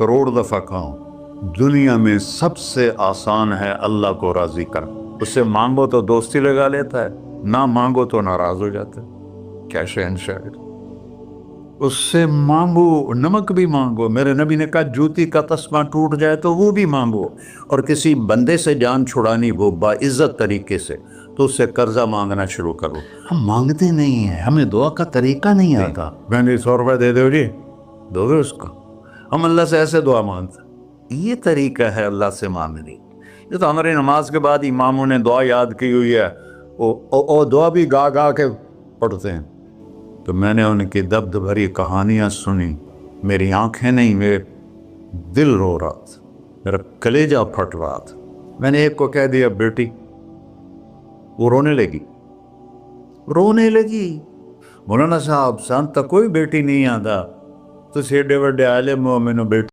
کروڑ دفعہ کہوں، دنیا میں سب سے آسان ہے اللہ کو راضی کرنا۔ اس سے مانگو تو دوستی لگا لیتا ہے، نہ مانگو تو ناراض ہو جاتا ہے۔ کیا شہنشاہ ہے! اس سے مانگو، نمک بھی مانگو، میرے نبی نے کہا جوتی کا تسمہ ٹوٹ جائے تو وہ بھی مانگو، اور کسی بندے سے جان چھڑانی وہ باعزت طریقے سے، تو اس سے قرضہ مانگنا شروع کرو۔ ہم مانگتے نہیں ہیں، ہمیں دعا کا طریقہ نہیں آتا۔ میں نے 100 روپے دے دو جی، دو گے اس کو؟ ہم اللہ سے ایسے دعا مانگتے ہیں۔ یہ طریقہ ہے اللہ سے مانگنی۔ یہ تو ہماری نماز کے بعد اماموں نے دعا یاد کی ہوئی ہے، وہ دعا بھی گا گا کے پڑھتے ہیں۔ تو میں نے ان کی دبد بھری کہانیاں سنی، میری آنکھیں نہیں، میرے دل رو رہا تھا، میرا کلیجہ پھٹ رہا تھا۔ میں نے ایک کو کہہ دیا بیٹی، وہ رونے لگی۔ مولانا صاحب سان تک کوئی بیٹی نہیں آتا، تو ایڈے وڈے عالم ہو، مینوں بیٹی